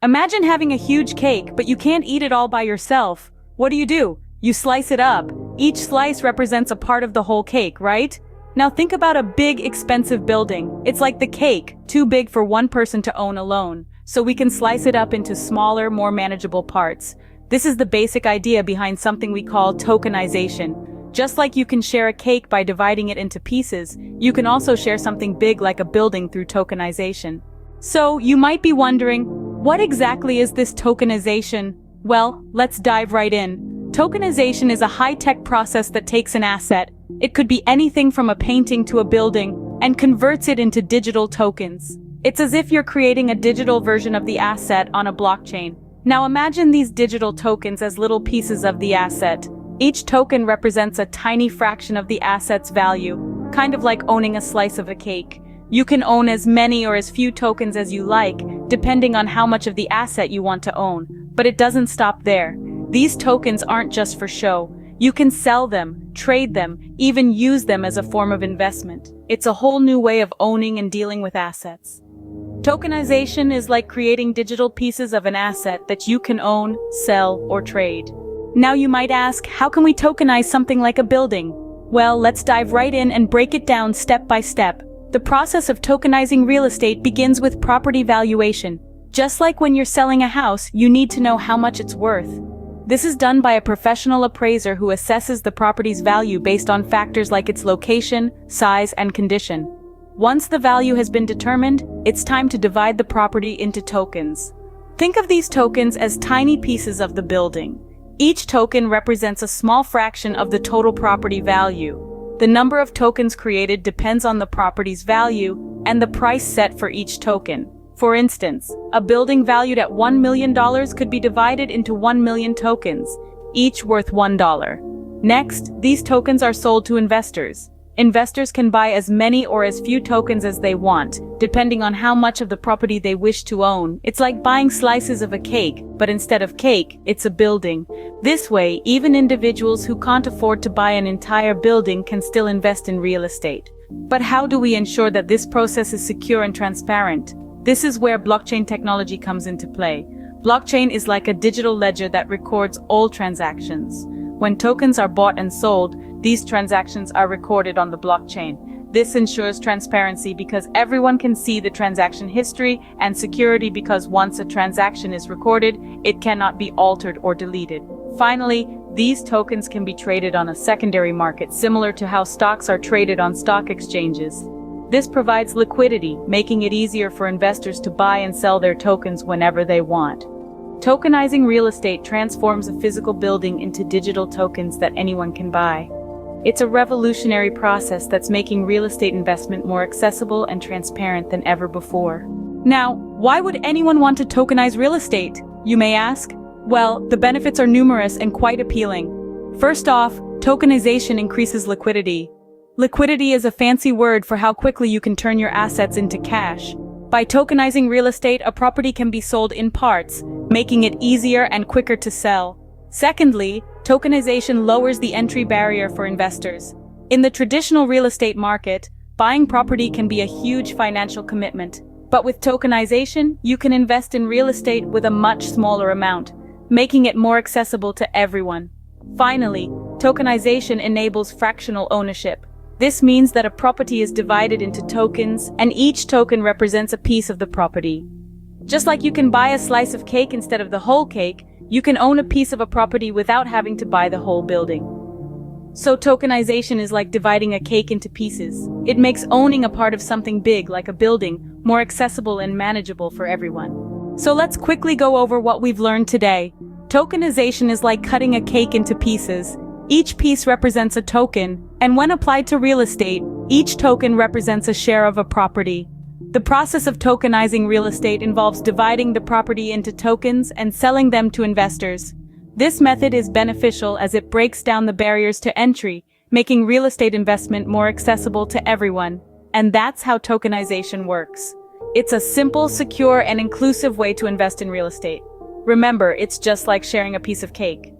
Imagine having a huge cake, but you can't eat it all by yourself. What do? You slice it up. Each slice represents a part of the whole cake, right? Now think about a big, expensive building. It's like the cake, too big for one person to own alone. So we can slice it up into smaller, more manageable parts. This is the basic idea behind something we call tokenization. Just like you can share a cake by dividing it into pieces, you can also share something big like a building through tokenization. So you might be wondering, what exactly is this tokenization? Well, let's dive right in. Tokenization is a high-tech process that takes an asset, it could be anything from a painting to a building, and converts it into digital tokens. It's as if you're creating a digital version of the asset on a blockchain. Now imagine these digital tokens as little pieces of the asset. Each token represents a tiny fraction of the asset's value, kind of like owning a slice of a cake. You can own as many or as few tokens as you like, depending on how much of the asset you want to own. But it doesn't stop there. These tokens aren't just for show. You can sell them, trade them, even use them as a form of investment. It's a whole new way of owning and dealing with assets. Tokenization is like creating digital pieces of an asset that you can own, sell, or trade. Now you might ask, how can we tokenize something like a building? Well, let's dive right in and break it down step by step. The process of tokenizing real estate begins with property valuation. Just like when you're selling a house, you need to know how much it's worth. This is done by a professional appraiser who assesses the property's value based on factors like its location, size, and condition. Once the value has been determined, it's time to divide the property into tokens. Think of these tokens as tiny pieces of the building. Each token represents a small fraction of the total property value. The number of tokens created depends on the property's value and the price set for each token. For instance, a building valued at $1 million could be divided into 1 million tokens, each worth $1. Next, these tokens are sold to investors. Investors can buy as many or as few tokens as they want, depending on how much of the property they wish to own. It's like buying slices of a cake, but instead of cake, it's a building. This way, even individuals who can't afford to buy an entire building can still invest in real estate. But how do we ensure that this process is secure and transparent? This is where blockchain technology comes into play. Blockchain is like a digital ledger that records all transactions. When tokens are bought and sold, these transactions are recorded on the blockchain. This ensures transparency because everyone can see the transaction history, and security because once a transaction is recorded, it cannot be altered or deleted. Finally, these tokens can be traded on a secondary market, similar to how stocks are traded on stock exchanges. This provides liquidity, making it easier for investors to buy and sell their tokens whenever they want. Tokenizing real estate transforms a physical building into digital tokens that anyone can buy. It's a revolutionary process that's making real estate investment more accessible and transparent than ever before. Now, why would anyone want to tokenize real estate, you may ask? Well, the benefits are numerous and quite appealing. First off, tokenization increases liquidity. Liquidity is a fancy word for how quickly you can turn your assets into cash. By tokenizing real estate, a property can be sold in parts, making it easier and quicker to sell. Secondly, tokenization lowers the entry barrier for investors. In the traditional real estate market, buying property can be a huge financial commitment. But with tokenization, you can invest in real estate with a much smaller amount, making it more accessible to everyone. Finally, tokenization enables fractional ownership. This means that a property is divided into tokens, and each token represents a piece of the property. Just like you can buy a slice of cake instead of the whole cake, you can own a piece of a property without having to buy the whole building. So tokenization is like dividing a cake into pieces. It makes owning a part of something big, like a building, more accessible and manageable for everyone. So let's quickly go over what we've learned today. Tokenization is like cutting a cake into pieces. Each piece represents a token, and when applied to real estate, each token represents a share of a property. The process of tokenizing real estate involves dividing the property into tokens and selling them to investors. This method is beneficial as it breaks down the barriers to entry, making real estate investment more accessible to everyone. And that's how tokenization works. It's a simple, secure, and inclusive way to invest in real estate. Remember, it's just like sharing a piece of cake.